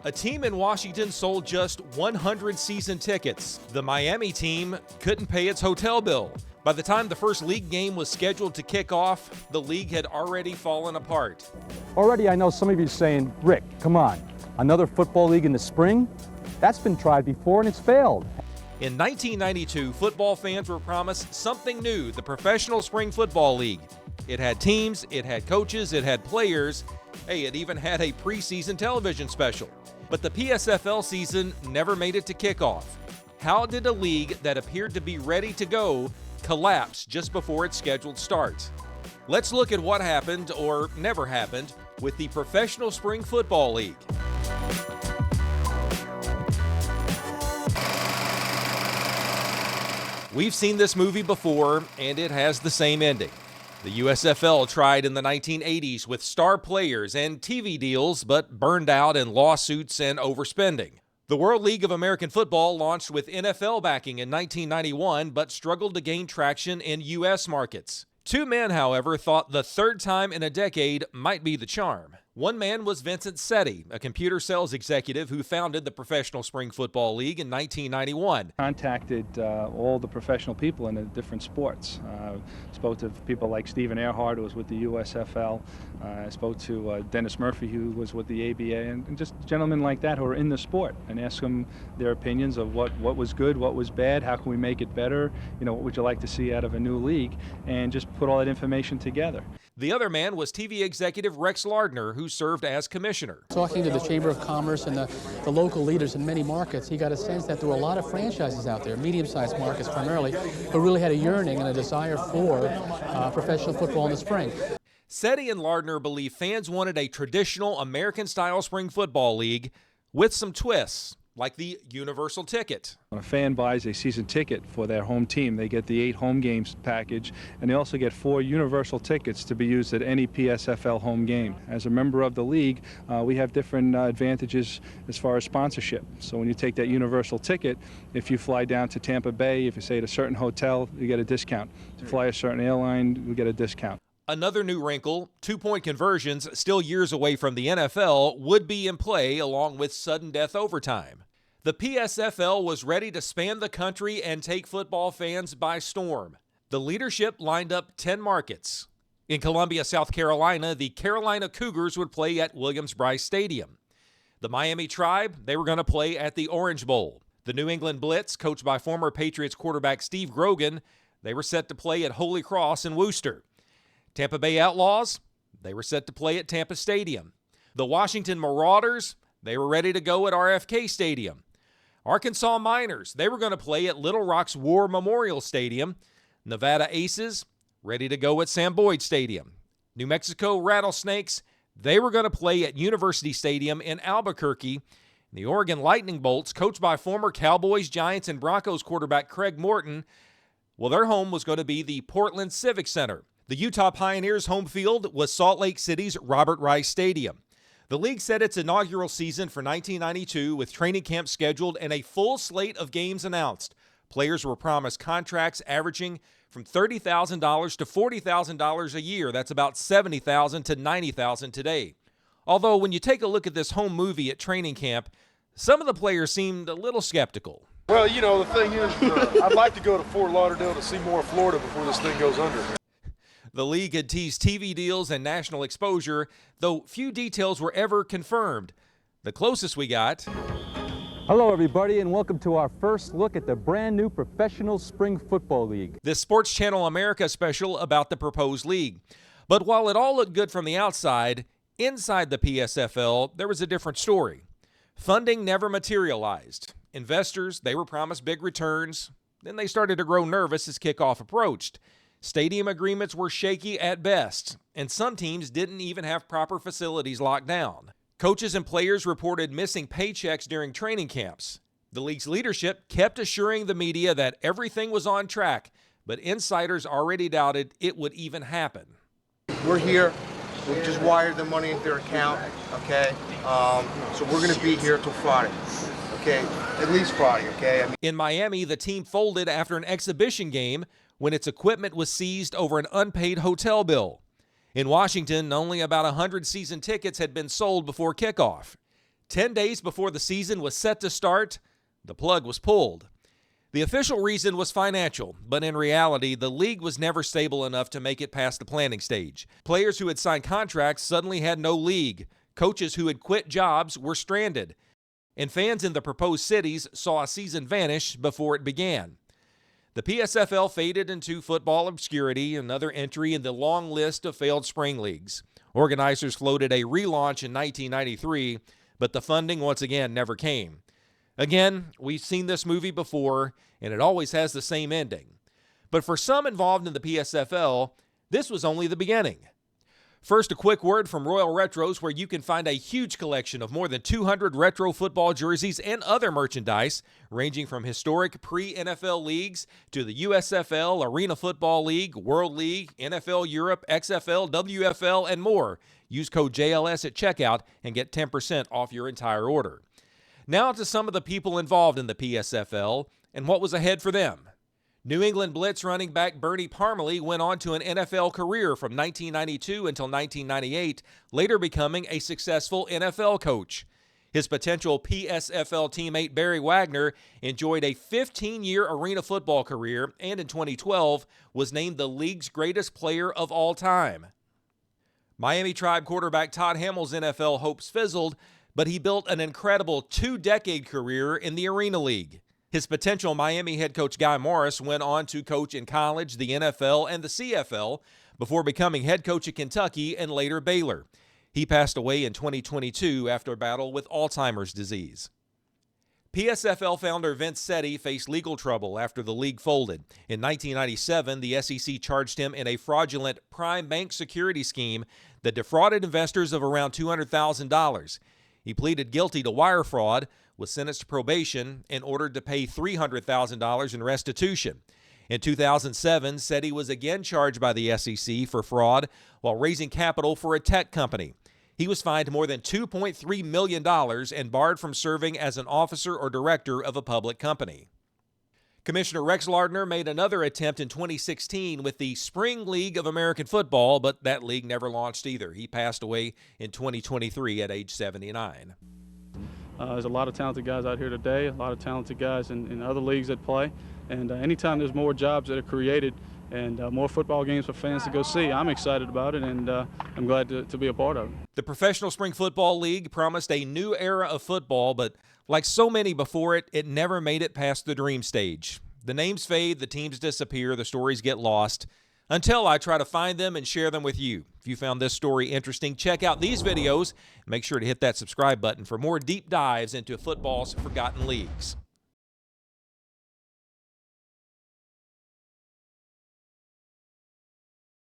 A team in Washington sold just 100 season tickets. The Miami team couldn't pay its hotel bill. By the time the first league game was scheduled to kick off, the league had already fallen apart. Already I know some of you saying, Rick, come on, another football league in the spring? That's been tried before and it's failed. In 1992, football fans were promised something new, the Professional Spring Football League. It had teams, it had coaches, it had players. Hey, it even had a preseason television special. But the PSFL season never made it to kickoff. How did a league that appeared to be ready to go collapse just before its scheduled start? Let's look at what happened, or never happened, with the Professional Spring Football League. We've seen this movie before, and it has the same ending. The USFL tried in the 1980s with star players and TV deals, but burned out in lawsuits and overspending. The World League of American Football launched with NFL backing in 1991, but struggled to gain traction in U.S. markets. Two men, however, thought the third time in a decade might be the charm. One man was Vince Sette, a computer sales executive who founded the Professional Spring Football League in 1991. Contacted all the professional people in the different sports. Spoke to people like Stephen Earhart, who was with the USFL. I spoke to Dennis Murphy, who was with the ABA, and just gentlemen like that who are in the sport, and asked them their opinions of what was good, what was bad, how can we make it better, what would you like to see out of a new league, and just put all that information together. The other man was TV executive Rex Lardner, who served as commissioner. Talking to the Chamber of Commerce and the local leaders in many markets, he got a sense that there were a lot of franchises out there, medium-sized markets primarily, who really had a yearning and a desire for professional football in the spring. Sette and Lardner believe fans wanted a traditional American-style spring football league with some twists, like the universal ticket. When a fan buys a season ticket for their home team, they get the 8 home games package, and they also get 4 universal tickets to be used at any PSFL home game. As a member of the league, we have different advantages as far as sponsorship. So when you take that universal ticket, if you fly down to Tampa Bay, if you stay at a certain hotel, you get a discount. If you fly a certain airline, you get a discount. Another new wrinkle, two-point conversions, still years away from the NFL, would be in play along with sudden death overtime. The PSFL was ready to span the country and take football fans by storm. The leadership lined up 10 markets. In Columbia, South Carolina, the Carolina Cougars would play at Williams-Brice Stadium. The Miami Tribe, they were going to play at the Orange Bowl. The New England Blitz, coached by former Patriots quarterback Steve Grogan, they were set to play at Holy Cross in Worcester. Tampa Bay Outlaws, they were set to play at Tampa Stadium. The Washington Marauders, they were ready to go at RFK Stadium. Arkansas Miners, they were going to play at Little Rock's War Memorial Stadium. Nevada Aces, ready to go at Sam Boyd Stadium. New Mexico Rattlesnakes, they were going to play at University Stadium in Albuquerque. The Oregon Lightning Bolts, coached by former Cowboys, Giants, and Broncos quarterback Craig Morton, well, their home was going to be the Portland Civic Center. The Utah Pioneers' home field was Salt Lake City's Robert Rice Stadium. The league set its inaugural season for 1992 with training camp scheduled and a full slate of games announced. Players were promised contracts averaging from $30,000 to $40,000 a year. That's about $70,000 to $90,000 today. Although when you take a look at this home movie at training camp, some of the players seemed a little skeptical. Well, the thing is, I'd like to go to Fort Lauderdale to see more of Florida before this thing goes under. The league had teased TV deals and national exposure, though few details were ever confirmed. The closest we got... Hello, everybody, and welcome to our first look at the brand new Professional Spring Football League. This Sports Channel America special about the proposed league. But while it all looked good from the outside, inside the PSFL, there was a different story. Funding never materialized. Investors, they were promised big returns. Then they started to grow nervous as kickoff approached. Stadium agreements were shaky at best, and some teams didn't even have proper facilities locked down. Coaches and players reported missing paychecks during training camps. The league's leadership kept assuring the media that everything was on track, but insiders already doubted it would even happen. We're here. We just wired the money into their account, okay? So we're going to be here till Friday, okay? At least Friday, okay? In Miami, the team folded after an exhibition game when its equipment was seized over an unpaid hotel bill. In Washington, only about 100 season tickets had been sold before kickoff. 10 days before the season was set to start, the plug was pulled. The official reason was financial, but in reality, the league was never stable enough to make it past the planning stage. Players who had signed contracts suddenly had no league. Coaches who had quit jobs were stranded. And fans in the proposed cities saw a season vanish before it began. The PSFL faded into football obscurity, another entry in the long list of failed spring leagues. Organizers floated a relaunch in 1993, but the funding once again never came. Again, we've seen this movie before, and it always has the same ending. But for some involved in the PSFL, this was only the beginning. First, a quick word from Royal Retros, where you can find a huge collection of more than 200 retro football jerseys and other merchandise, ranging from historic pre-NFL leagues to the USFL, Arena Football League, World League, NFL Europe, XFL, WFL, and more. Use code JLS at checkout and get 10% off your entire order. Now to some of the people involved in the PSFL and what was ahead for them. New England Blitz running back Bernie Parmalee went on to an NFL career from 1992 until 1998, later becoming a successful NFL coach. His potential PSFL teammate Barry Wagner enjoyed a 15-year arena football career and in 2012 was named the league's greatest player of all time. Miami Tribe quarterback Todd Hamill's NFL hopes fizzled, but he built an incredible 2-decade career in the Arena League. His potential Miami head coach Guy Morris went on to coach in college, the NFL, and the CFL before becoming head coach at Kentucky and later Baylor. He passed away in 2022 after a battle with Alzheimer's disease. PSFL founder Vince Sette faced legal trouble after the league folded. In 1997, the SEC charged him in a fraudulent prime bank security scheme that defrauded investors of around $200,000. He pleaded guilty to wire fraud, was sentenced to probation, and ordered to pay $300,000 in restitution. In 2007, Sette was again charged by the SEC for fraud while raising capital for a tech company. He was fined more than $2.3 million and barred from serving as an officer or director of a public company. Commissioner Rex Lardner made another attempt in 2016 with the Spring League of American Football, but that league never launched either. He passed away in 2023 at age 79. There's a lot of talented guys out here today, a lot of talented guys in other leagues that play, and anytime there's more jobs that are created and more football games for fans to go see, I'm excited about it, and I'm glad to be a part of it. The Professional Spring Football League promised a new era of football, but like so many before it, it never made it past the dream stage. The names fade, the teams disappear, the stories get lost, until I try to find them and share them with you. If you found this story interesting, check out these videos. Make sure to hit that subscribe button for more deep dives into football's forgotten leagues.